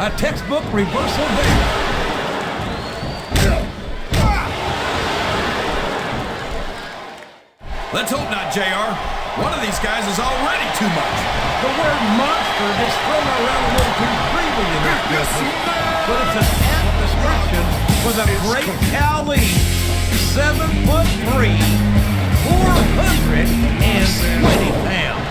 A textbook reversal there. Let's hope not, JR. One of these guys is already too much. The word monster gets thrown around a little too freely in this business, but it's an apt description for the great Cali. 7'3", 420 pounds.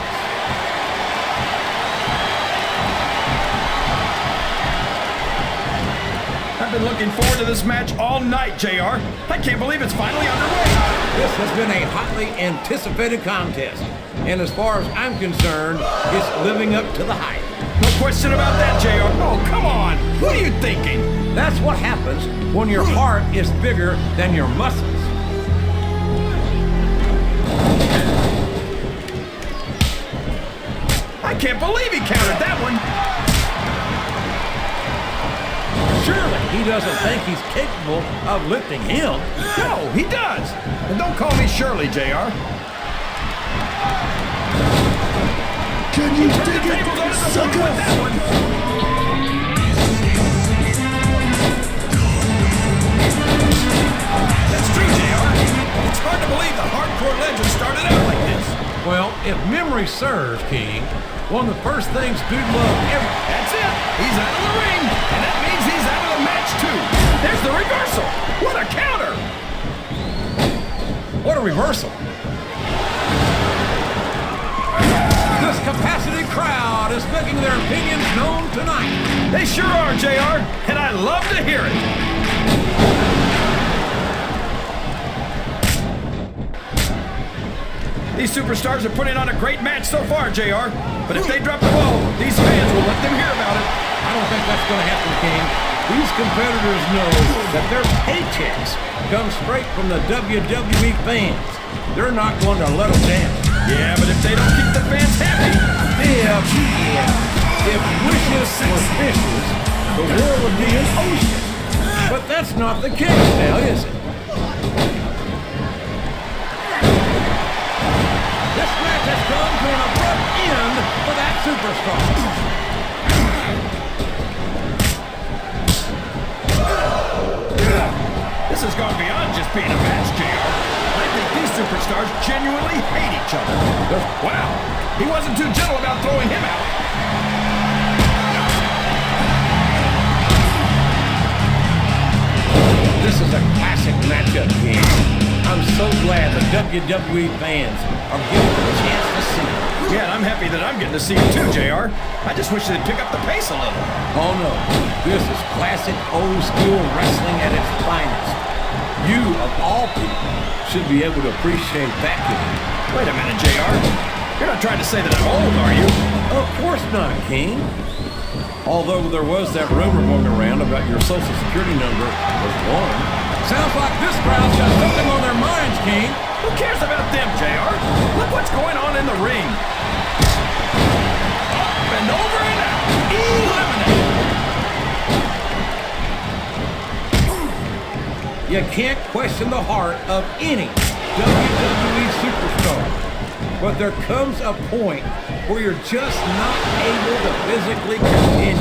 I've been looking forward to this match all night, JR. I can't believe it's finally underway. This has been a hotly anticipated contest, and as far as I'm concerned, it's living up to the hype. No question about that, JR. Oh, come on. What are you thinking? That's what happens when your heart is bigger than your muscles. I can't believe he countered that one. Surely he doesn't think he's capable of lifting him. No, he does. And don't call me Shirley, JR. Can you dig it, sucker? That's true, JR. It's hard to believe the hardcore legend started out like this. Well, if memory serves, King, one of the first things dude loved ever... That's it. He's out of the ring. And that means he's out of the match, too. There's the reversal. What a counter. What a reversal. This capacity crowd is making their opinions known tonight. They sure are, JR. And I love to hear it. These superstars are putting on a great match so far, JR. But if they drop the ball, these fans will let them hear about it. I don't think that's going to happen, King. These competitors know that their paychecks come straight from the WWE fans. They're not going to let them down. Yeah, but if they don't keep the fans happy... If wishes were fishes, the world would be an ocean. But that's not the case now, is it? This match has come to an abrupt end for that superstar. This has gone beyond just being a match, JR. I think these superstars genuinely hate each other. Wow, he wasn't too gentle about throwing him out. This is a classic matchup, King. I'm so glad the WWE fans are getting a chance to see it. Yeah, and I'm happy that I'm getting to see it too, JR. I just wish they'd pick up the pace a little. Oh no, this is classic old school wrestling at its finest. You, of all people, should be able to appreciate that, King. Wait a minute, JR. You're not trying to say that I'm old, are you? Of course not, King. Although there was that rumor going around about your social security number was one. Sounds like this crowd's got something on their minds, King. Who cares about them, JR? Look what's going on in the ring. Up and over and out. Eliminate. You can't question the heart of any WWE superstar. But there comes a point where you're just not able to physically continue.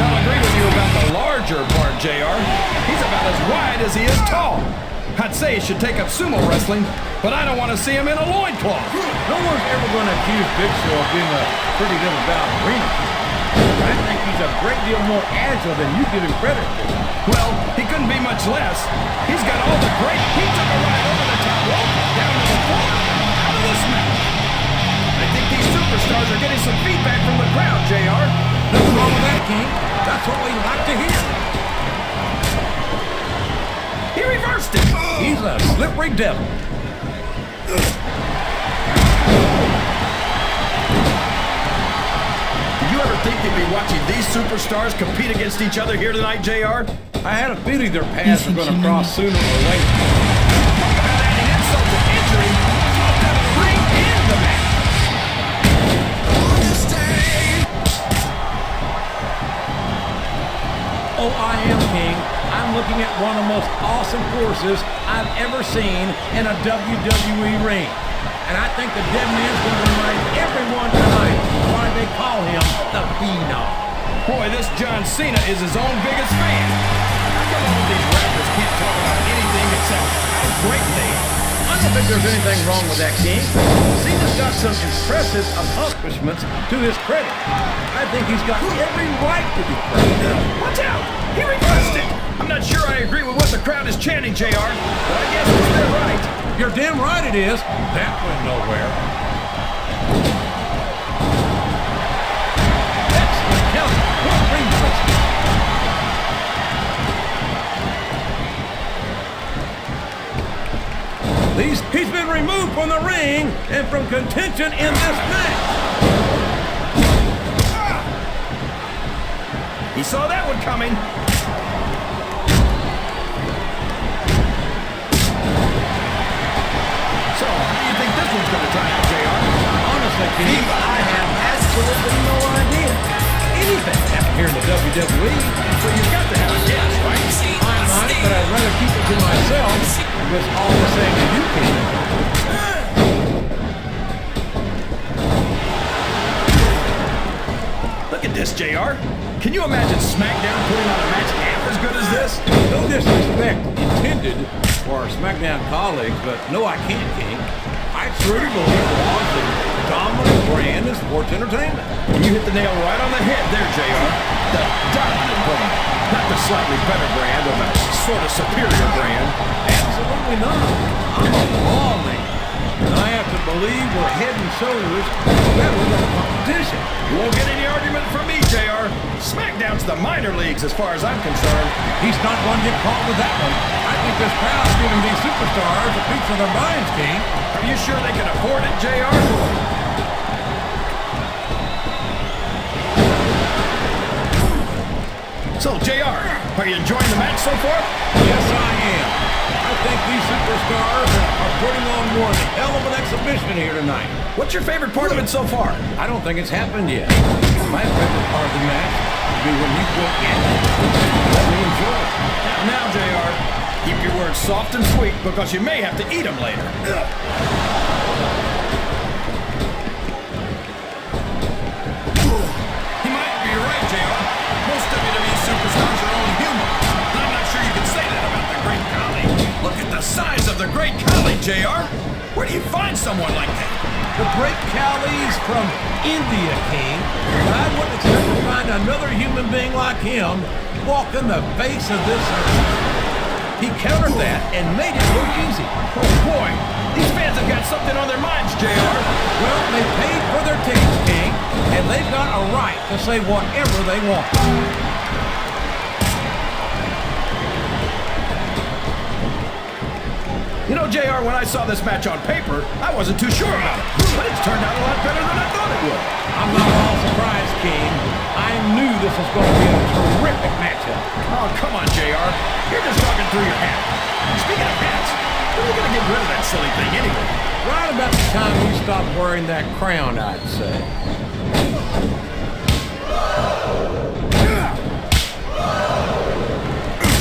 I'll agree with you about the larger part, JR. He's about as wide as he is tall. I'd say he should take up sumo wrestling, but I don't want to see him in a loincloth. No one's ever going to accuse Big Show of being a pretty little ballerina. I think he's a great deal more agile than you give him credit for. Well, he couldn't be much less. He's got all the great... He took a ride over the top rope, down to the floor, out of this match. I think these superstars are getting some feedback from the crowd, JR. Nothing wrong with that, King. That's what we like to hear. He reversed it. He's a slippery devil. Did you ever think you'd be watching these superstars compete against each other here tonight, JR? I had a feeling their paths were going to cross sooner or later. Talk about adding insult to injury. Talk out of the ring and the match. Oh, I am, King. I'm looking at one of the most awesome forces I've ever seen in a WWE ring. And I think the dead man's going to remind everyone tonight why they call him the Phenom. Boy, this John Cena is his own biggest fan. How come all of these rappers can't talk about anything except how great they are? I don't think there's anything wrong with that, King. Cena's got some impressive accomplishments to his credit. I think he's got every right to be praised. Watch out! He reversed it! I'm not sure I agree with what the crowd is chanting, JR, but I guess it's their right. You're damn right it is. That went nowhere. Excellent counter. What ring twisting. He's been removed from the ring and from contention in this match. He saw that one coming. So, how do you think this one's going to turn out, JR? Honestly, King, I have absolutely no idea. Anything can happen here in the WWE. So you've got to have a guess, right? I might, but I'd rather keep it to myself. It's all the same to you, King. Look at this, JR. Can you imagine SmackDown putting on a match half as good as this? No disrespect intended for our SmackDown colleagues, but no, I can't, King. I truly believe Raw is the dominant brand in sports entertainment. And you hit the nail right on the head there, JR. The dominant brand. Not the slightly better brand or the sort of superior brand. Absolutely not. I'm a Raw man. And I have to believe we're head and shoulders better than the competition. You won't get any argument from me, JR. SmackDown's the minor leagues as far as I'm concerned. He's not going to get caught with that one. I think this crowd's giving these superstars a piece of their minds, King. Are you sure they can afford it, JR? So, JR, are you enjoying the match so far? Yes, I am. I think these superstars are putting on one hell of an exhibition here tonight. What's your favorite part of it so far? I don't think it's happened yet. My favorite part of the match will be when you go in it. Let me enjoy it. Now, JR, keep your words soft and sweet because you may have to eat them later. You might be right, JR. Most WWE superstars are only human. I'm not sure you can say that about the Great Khali. Look at the size of the Great Khali, JR. Where do you find someone like that? The Great Khali's from India, King. But I wouldn't expect to find another human being like him walking the face of this earth. He countered that and made it look easy. Oh, boy. These fans have got something on their minds, JR. Well, they paid for their tickets, King, and they've got a right to say whatever they want. You know, JR, when I saw this match on paper, I wasn't too sure about it. But it's turned out a lot better than I thought it would. I'm not at all surprised, King. I knew this was going to be a terrific matchup. Oh, come on, JR. You're just talking through your hat. Speaking of hats, when are you going to get rid of that silly thing anyway? Right about the time you stop wearing that crown, I'd say.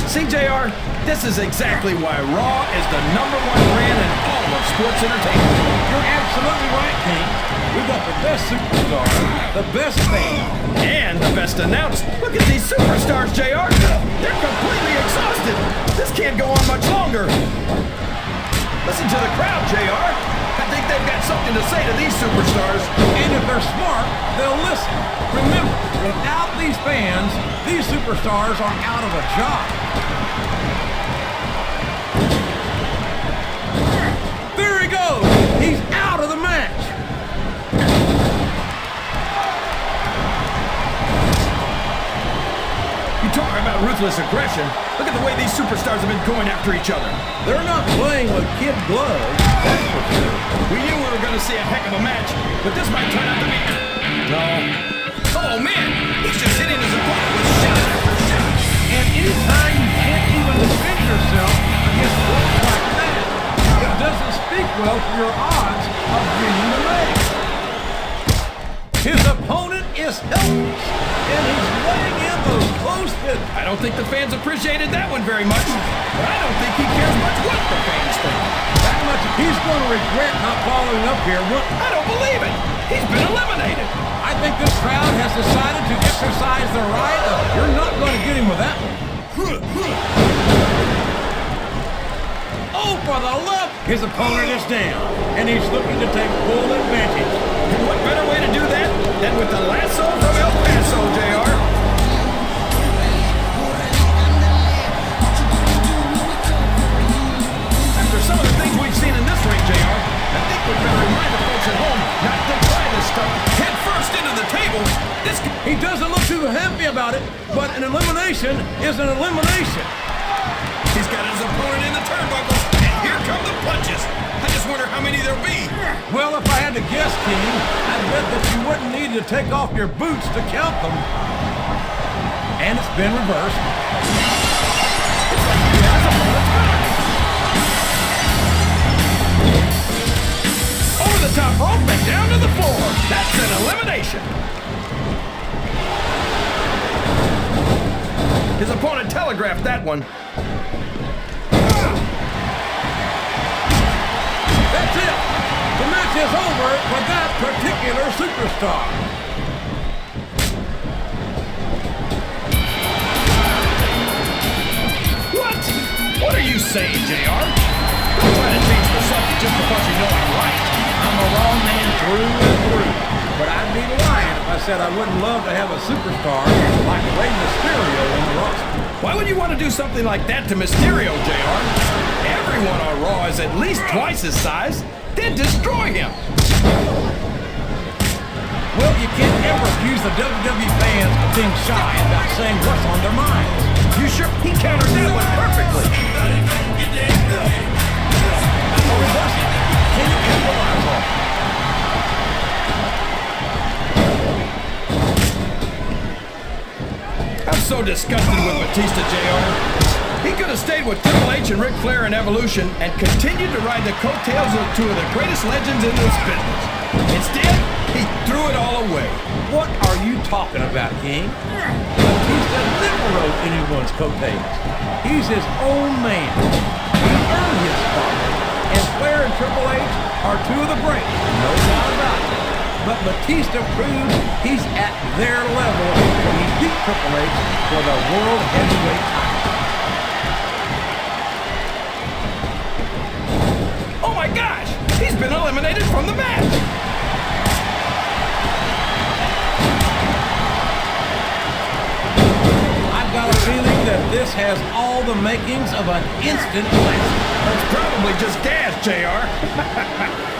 See, JR, this is exactly why Raw is the #1 brand in all of sports entertainment. You're absolutely right, King. We've got the best superstar, the best fan, and the best announced. Look at these superstars, JR. They're completely exhausted. This can't go on much longer. Listen to the crowd, JR. I think they've got something to say to these superstars. And if they're smart, they'll listen. Remember, without these fans, these superstars are out of a job. There he goes. He's out of the match. You talk about ruthless aggression. Look at the way these superstars have been going after each other. They're not playing with kid gloves, that's for sure. We knew we were going to see a heck of a match, but this might turn out to be... No. Oh, man! He's just hitting his opponent with shot after shot. And anytime you can't even defend yourself against blows like that, it doesn't speak well for your odds of winning the match. His opponent is just helpless. And he's laying in those close fits. I don't think the fans appreciated that one very much, but I don't think he cares much what the fans think. That much he's going to regret not following up here. I don't believe it. He's been eliminated. I think this crowd has decided to exercise the right of you're not going to get him with that one. Oh, for the left! His opponent is down, and he's looking to take full advantage. And what better way to do that than with the lasso from El Paso, JR? After some of the things we've seen in this ring, JR, I think we better remind the folks at home not to try this stuff head first into the table. He doesn't look too happy about it, but an elimination is an elimination. He's got his opponent in the turnbuckles, and here come the punches. I just wonder how many there'll be. Well, if I had to guess, King, I'd bet that you wouldn't need to take off your boots to count them. And it's been reversed. Over the top rope and down to the floor. That's an elimination. His opponent telegraphed that one. That's it. The match is over for that particular superstar. What? What are you saying, JR? Don't try to change the subject just because you know I'm right. I'm a raw man through and through. But I'd be lying if I said I wouldn't love to have a superstar like Rey Mysterio on the roster. Why would you want to do something like that to Mysterio, JR? Everyone on Raw is at least twice his size. Then destroy him. Well, you can't ever accuse the WWE fans of being shy about saying what's on their minds. You sure? He countered that one perfectly. Can you capitalize on it? I'm so disgusted with Batista, JR. He could have stayed with Triple H and Ric Flair in Evolution and continued to ride the coattails of two of the greatest legends in this business. Instead, he threw it all away. What are you talking about, King? Batista never rode anyone's coattails. He's his own man. He earned his spot. And Flair and Triple H are two of the greats, no doubt about it. But Batista proves he's at their level when he beat Triple H for the World Heavyweight title. Oh my gosh! He's been eliminated from the match! I've got a feeling that this has all the makings of an instant classic. That's probably just gas, JR.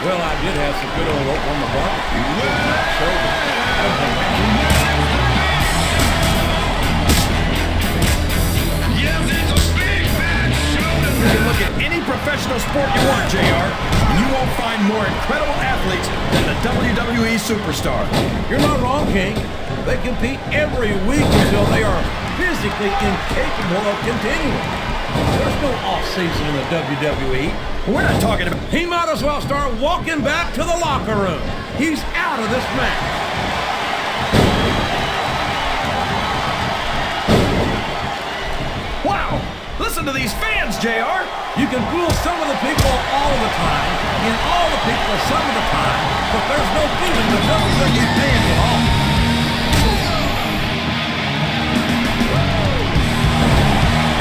Well, I did have some good old rope on the barbecue. So, I don't think that You can look at any professional sport you want, JR, and you won't find more incredible athletes than the WWE Superstars. You're not wrong, King. They compete every week until they are physically incapable of continuing. There's no off-season in the WWE. We're not talking about... He might as well start walking back to the locker room. He's out of this match. Wow! Listen to these fans, JR! You can fool some of the people all the time, and all the people some of the time, but there's no fooling the WWE fans at all.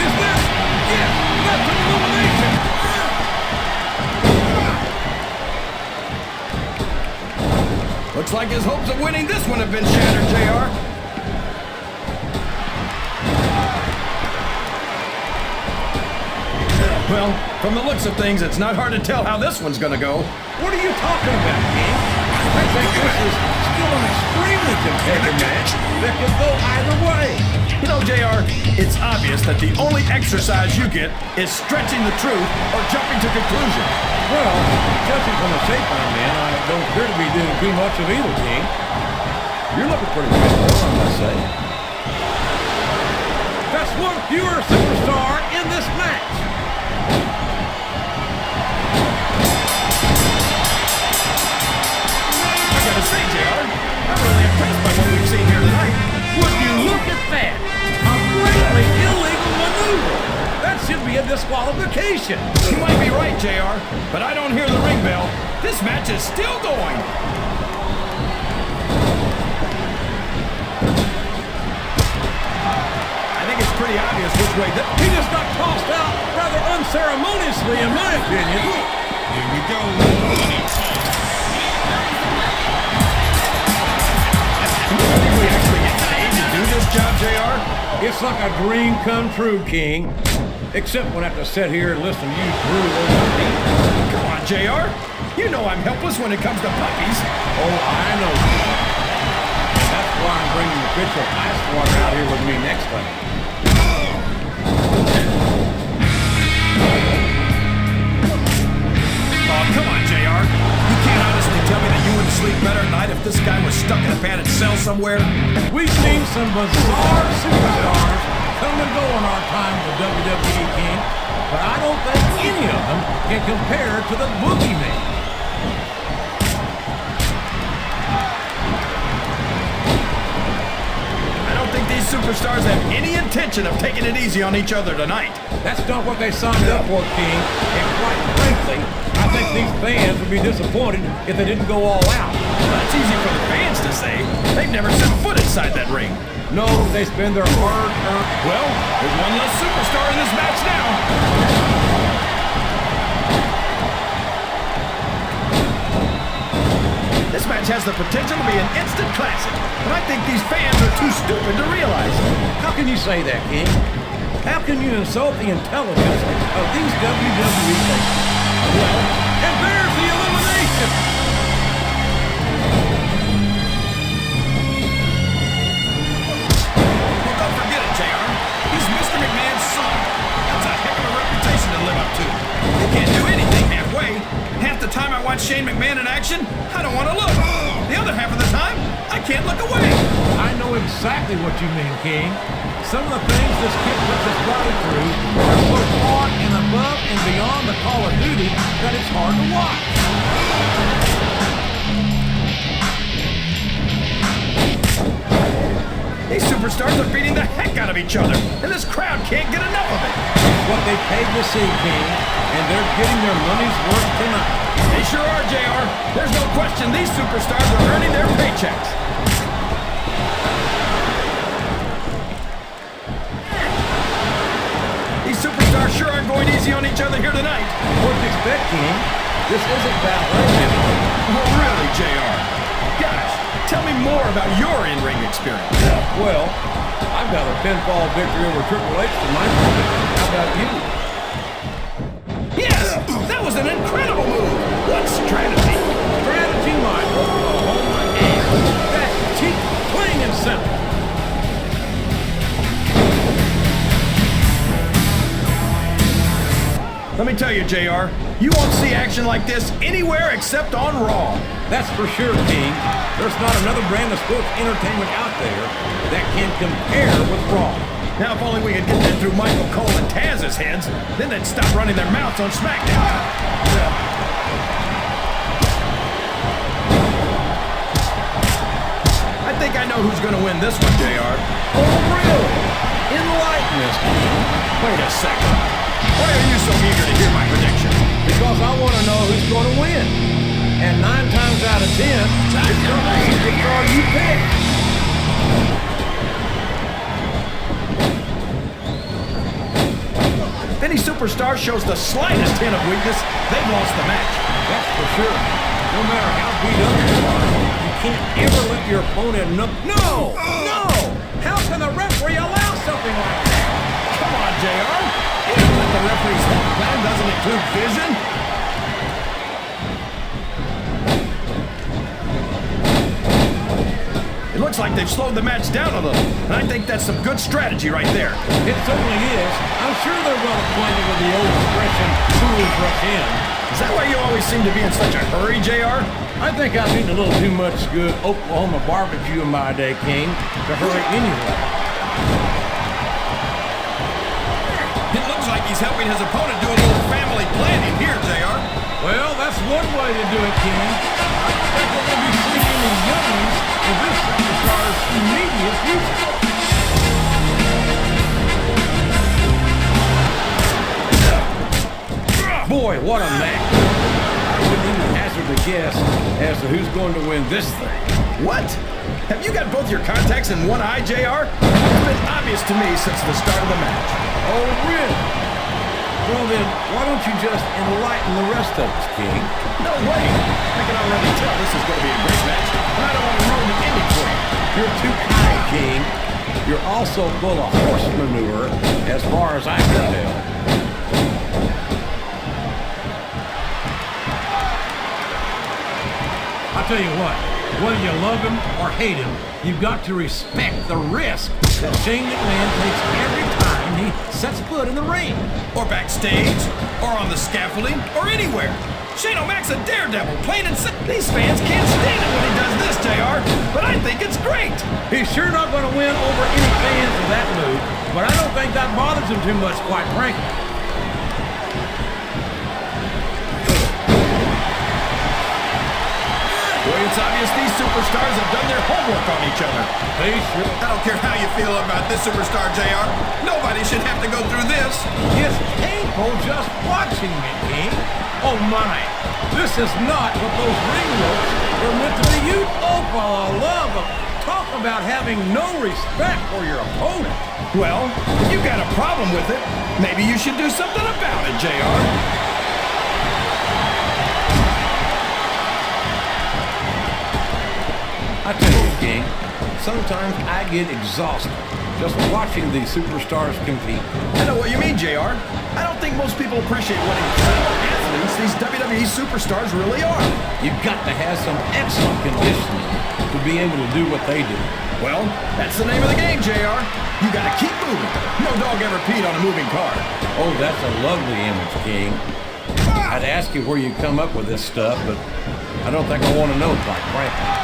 Is this? Yes, that's an elimination. Looks like his hopes of winning this one have been shattered, JR. Well, from the looks of things, it's not hard to tell how this one's gonna go. What are you talking about, King? I think this is still an extremely competitive match that can go either way. You know, JR, it's obvious that the only exercise you get is stretching the truth or jumping to conclusions. Well, judging from the shape I'm in, I don't appear to be doing too much of either, King. You're looking pretty good, though, I must say. That's one fewer superstar in this match. I gotta say, JR, I'm really impressed by what we've seen disqualification. You might be right, JR, but I don't hear the ring bell. This match is still going. I think it's pretty obvious which way He just got tossed out rather unceremoniously, in my opinion. Here we go. think we actually get paid to do this job, JR? It's like a dream come true, King. Except when I have to sit here and listen to you drool over me. Come on, JR. You know I'm helpless when it comes to puppies. Oh, I know. That's why I'm bringing the pitcher of ice water out here with me next time. Oh, come on, JR. You can't honestly tell me that you wouldn't sleep better at night if this guy was stuck in a padded cell somewhere? We've seen some bizarre superstars come and go in our time with the WWE, King, but I don't think any of them can compare to the Boogeyman. I don't think these superstars have any intention of taking it easy on each other tonight. That's not what they signed up for, King, and quite frankly, I think these fans would be disappointed if they didn't go all out. That's easy for the fans to say. They've never set foot inside that ring. No, they spend their hard-earned... Well, there's one less superstar in this match now. This match has the potential to be an instant classic, but I think these fans are too stupid to realize it. How can you say that, King? How can you insult the intelligence of these WWE fans? Well, and there's the elimination! Well, don't forget it, JR. He's Mr. McMahon's son. That's a heck of a reputation to live up to. You can't do anything halfway. Half the time I watch Shane McMahon in action, I don't want to look. The other half of the time, I can't look away. I know exactly what you mean, King. Some of the things this kid puts his body through are so far and above and beyond the Call of Duty that it's hard to watch. These superstars are beating the heck out of each other, and this crowd can't get enough of it. It's what they paid to see, King, and they're getting their money's worth tonight. They sure are, JR. There's no question these superstars are earning their paychecks. These superstars sure aren't going easy on each other here tonight. What do you expect, King? This isn't ballet, is it? Oh, really, JR? Gosh, tell me more about your in-ring experience. Well, I've got a pinfall victory over Triple H tonight. How about you? Yes, that was an incredible move. What strategy? Strategy, my Oklahoma ass. That's cheap, plain and simple. Let me tell you, JR, you won't see action like this anywhere except on Raw. That's for sure, King. There's not another brand of sports entertainment out there that can compare with Raw. Now, if only we could get that through Michael Cole and Taz's heads, then they'd stop running their mouths on SmackDown. I think I know who's going to win this one, JR. Oh, really? Enlighten us, King. Wait a second. Why are you so eager to hear my prediction? Because I want to know who's going to win. And 9 times out of 10, it's going to be the star you pick. If any superstar shows the slightest hint of weakness, they've lost the match. That's for sure. No matter how beat up you are, you can't ever let your opponent know. No! No! How can the referee allow something like that? Come on, JR. You know that the referee's plan doesn't include vision. It looks like they've slowed the match down a little, and I think that's some good strategy right there. It certainly is. I'm sure they're well acquainted with the old expression, fools rush in. Is that why you always seem to be in such a hurry, JR? I think I've eaten a little too much good Oklahoma barbecue in my day, King, to hurry anyway. It looks like he's helping his opponent do a little family planning here, JR. Well, that's one way to do it, King. I think we're going to be seeing any youngins in this superstar's immediate future. Boy, what a match. I wouldn't even hazard a guess as to who's going to win this thing. What? Have you got both your contacts in one eye, JR? It's been obvious to me since the start of the match. Oh, really? Well then, why don't you just enlighten the rest of us, King? No way! I can already tell this is going to be a great match, and I don't want to ruin the ending for you. You're too kind, King. You're also full of horse manure, as far as I can tell. I'll tell you what, whether you love him or hate him, you've got to respect the risk that Shane McMahon takes every time he sets foot in the ring. Or backstage, or on the scaffolding, or anywhere. Shane O'Mac's a daredevil, plain and simple. These fans can't stand it when he does this, JR, but I think it's great. He's sure not going to win over any fans with that move, but I don't think that bothers him too much, quite frankly. Boy, it's obvious these superstars have done their homework on each other. They sure. I don't care how you feel about this superstar, JR. Nobody should have to go through this. It's painful just watching it, King. Oh my, this is not what those ring ropes were meant to be used. Oh, for the love of, talk about having no respect for your opponent. Well, if you've got a problem with it, maybe you should do something about it, JR. I tell you, King, sometimes I get exhausted just watching these superstars compete. I know what you mean, JR. I don't think most people appreciate what incredible athletes these WWE superstars really are. You've got to have some excellent conditioning to be able to do what they do. Well, that's the name of the game, JR. You gotta keep moving. No dog ever peed on a moving car. Oh, that's a lovely image, King. I'd ask you where you come up with this stuff, but I don't think I want to know, quite frankly.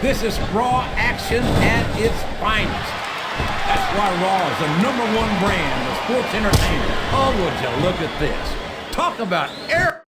This is Raw action at its finest. That's why Raw is the #1 brand of sports entertainment. Oh, would you look at this. Talk about air.